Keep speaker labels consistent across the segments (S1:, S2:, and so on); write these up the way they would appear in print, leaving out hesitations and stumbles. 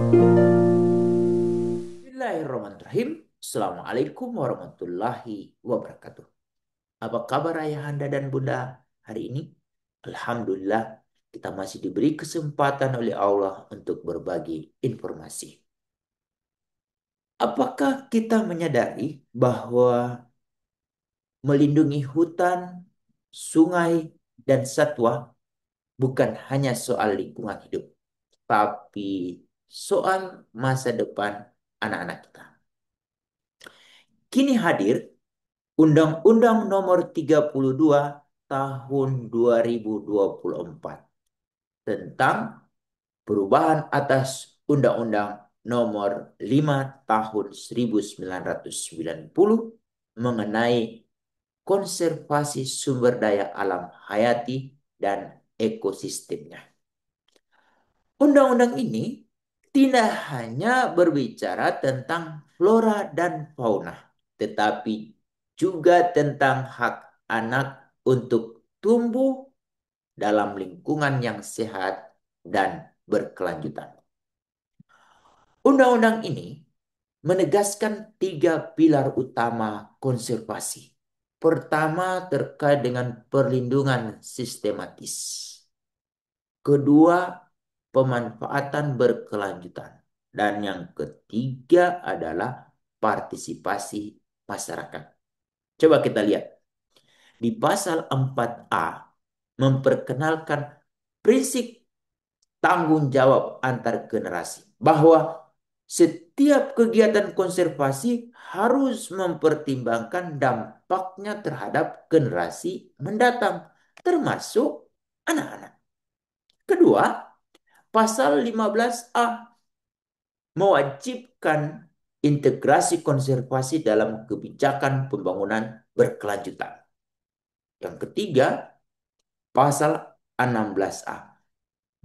S1: Bismillahirrahmanirrahim. Assalamualaikum warahmatullahi wabarakatuh. Apa kabar ayahanda dan bunda hari ini? Alhamdulillah, kita masih diberi kesempatan oleh Allah untuk berbagi informasi. Apakah kita menyadari bahwa melindungi hutan, sungai, dan satwa bukan hanya soal lingkungan hidup, tapi soal masa depan anak-anak kita? Kini hadir Undang-Undang Nomor 32 Tahun 2024 tentang perubahan atas Undang-Undang Nomor 5 Tahun 1990 mengenai konservasi sumber daya alam hayati dan ekosistemnya. Undang-undang ini tidak hanya berbicara tentang flora dan fauna, tetapi juga tentang hak anak untuk tumbuh dalam lingkungan yang sehat dan berkelanjutan. Undang-undang ini menegaskan tiga pilar utama konservasi. Pertama, terkait dengan perlindungan sistematis. Kedua, pemanfaatan berkelanjutan. Dan yang ketiga adalah partisipasi masyarakat. Coba kita lihat. Di pasal 4A memperkenalkan prinsip tanggung jawab antar generasi. Bahwa setiap kegiatan konservasi harus mempertimbangkan dampaknya terhadap generasi mendatang, termasuk anak-anak. Kedua, pasal 15A mewajibkan integrasi konservasi dalam kebijakan pembangunan berkelanjutan. Yang ketiga, pasal 16A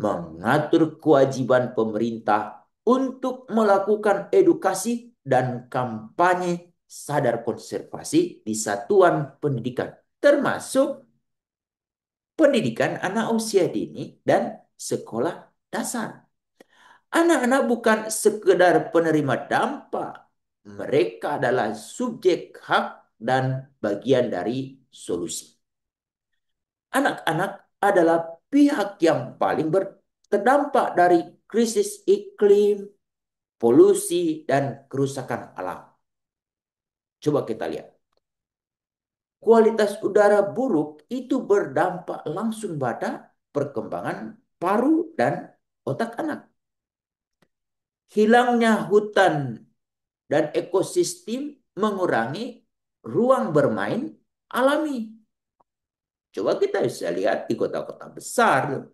S1: mengatur kewajiban pemerintah untuk melakukan edukasi dan kampanye sadar konservasi di satuan pendidikan, termasuk pendidikan anak usia dini dan sekolah dasar. Anak-anak bukan sekedar penerima dampak, mereka adalah subjek hak dan bagian dari solusi. Anak-anak adalah pihak yang paling terdampak dari krisis iklim, polusi, dan kerusakan alam. Coba kita lihat. Kualitas udara buruk itu berdampak langsung pada perkembangan paru dan otak anak. Hilangnya hutan dan ekosistem mengurangi ruang bermain alami. Coba kita bisa lihat di kota-kota besar.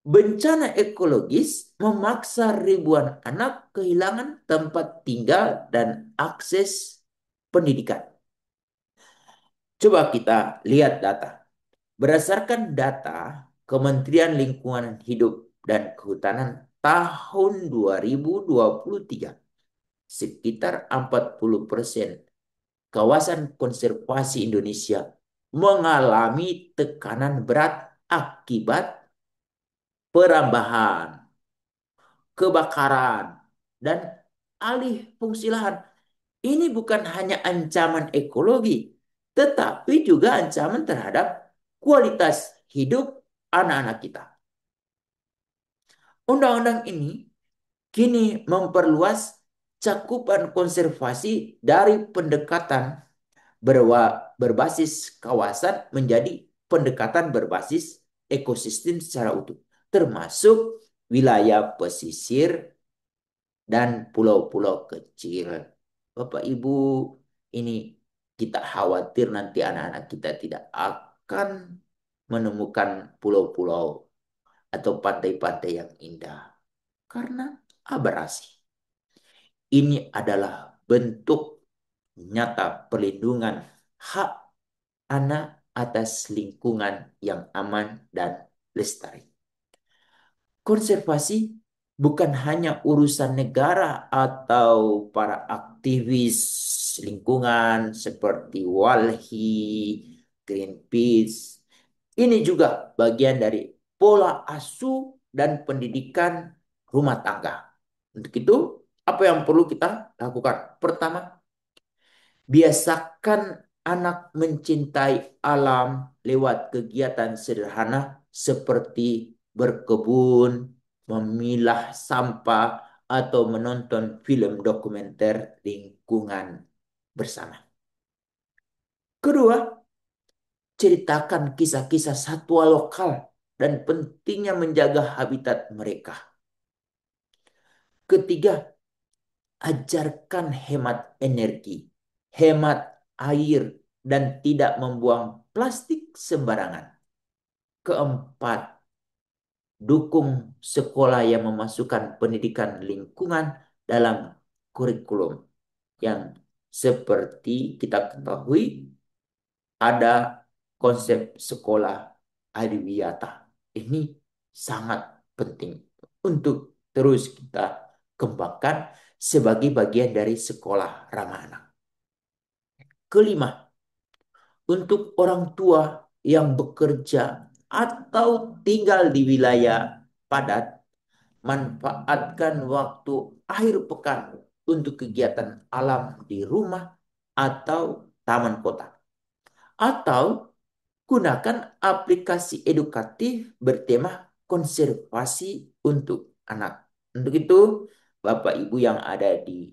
S1: Bencana ekologis memaksa ribuan anak kehilangan tempat tinggal dan akses pendidikan. Coba kita lihat data. Berdasarkan data Kementerian Lingkungan Hidup dan Kehutanan tahun 2023, sekitar 40% kawasan konservasi Indonesia mengalami tekanan berat akibat perambahan, kebakaran, dan alih fungsi lahan. Ini bukan hanya ancaman ekologi, tetapi juga ancaman terhadap kualitas hidup anak-anak kita. Undang-undang ini kini memperluas cakupan konservasi dari pendekatan berbasis kawasan menjadi pendekatan berbasis ekosistem secara utuh, termasuk wilayah pesisir dan pulau-pulau kecil. Bapak Ibu, ini kita khawatir nanti anak-anak kita tidak akan menemukan pulau-pulau atau pantai-pantai yang indah karena abrasi. Ini adalah bentuk nyata perlindungan hak anak atas lingkungan yang aman dan lestari. Konservasi bukan hanya urusan negara atau para aktivis lingkungan seperti Walhi, Greenpeace. Ini juga bagian dari pola asuh dan pendidikan rumah tangga. Untuk itu, apa yang perlu kita lakukan? Pertama, biasakan anak mencintai alam lewat kegiatan sederhana seperti berkebun, memilah sampah, atau menonton film dokumenter lingkungan bersama. Kedua, ceritakan kisah-kisah satwa lokal dan pentingnya menjaga habitat mereka. Ketiga, ajarkan hemat energi, hemat air, dan tidak membuang plastik sembarangan. Keempat, dukung sekolah yang memasukkan pendidikan lingkungan dalam kurikulum yang seperti kita ketahui ada konsep sekolah adiwiyata. Ini sangat penting untuk terus kita kembangkan sebagai bagian dari sekolah ramah anak. Kelima, untuk orang tua yang bekerja atau tinggal di wilayah padat, manfaatkan waktu akhir pekan untuk kegiatan alam di rumah atau taman kota. Atau gunakan aplikasi edukatif bertema konservasi untuk anak. Untuk itu, Bapak Ibu yang ada di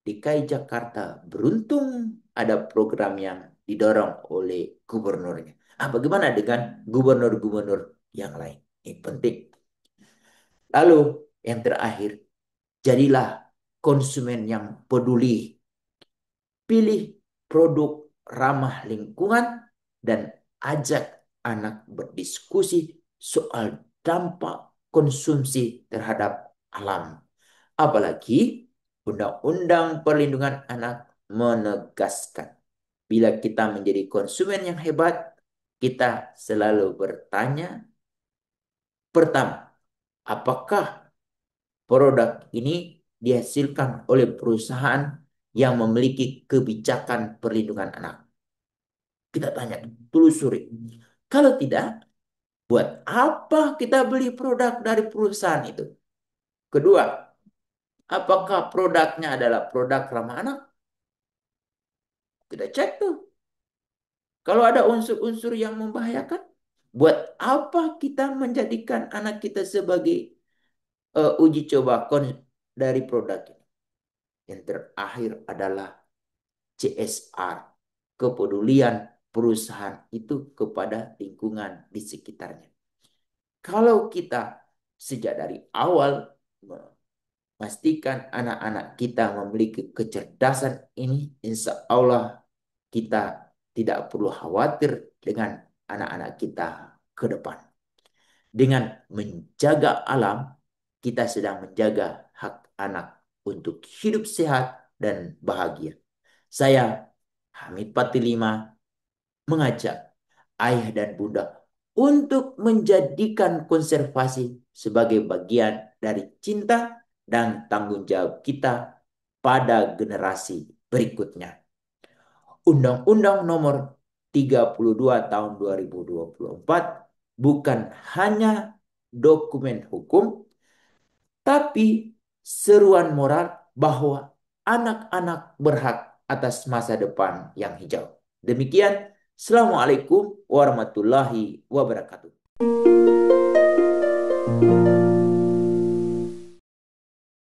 S1: DKI Jakarta beruntung ada program yang didorong oleh gubernurnya. Bagaimana dengan gubernur-gubernur yang lain? Ini penting. Lalu yang terakhir, jadilah konsumen yang peduli. Pilih produk ramah lingkungan dan ajak anak berdiskusi soal dampak konsumsi terhadap alam. Apalagi Undang-Undang Perlindungan Anak menegaskan, bila kita menjadi konsumen yang hebat, kita selalu bertanya, pertama, apakah produk ini dihasilkan oleh perusahaan yang memiliki kebijakan perlindungan anak? Kita tanya, telusuri. Kalau tidak, buat apa kita beli produk dari perusahaan itu? Kedua, apakah produknya adalah produk ramah anak? Kita cek tuh. Kalau ada unsur-unsur yang membahayakan, buat apa kita menjadikan anak kita sebagai uji coba dari produk ini? Yang terakhir adalah CSR, kepedulian perusahaan itu kepada lingkungan di sekitarnya. Kalau kita sejak dari awal memastikan anak-anak kita memiliki kecerdasan ini, insya Allah kita tidak perlu khawatir dengan anak-anak kita ke depan. Dengan menjaga alam, kita sedang menjaga hak anak untuk hidup sehat dan bahagia. Saya, Hamid Patilima, mengajak ayah dan bunda untuk menjadikan konservasi sebagai bagian dari cinta dan tanggung jawab kita pada generasi berikutnya. Undang-Undang Nomor 32 Tahun 2024 bukan hanya dokumen hukum, tapi seruan moral bahwa anak-anak berhak atas masa depan yang hijau. Demikian, Assalamualaikum warahmatullahi wabarakatuh.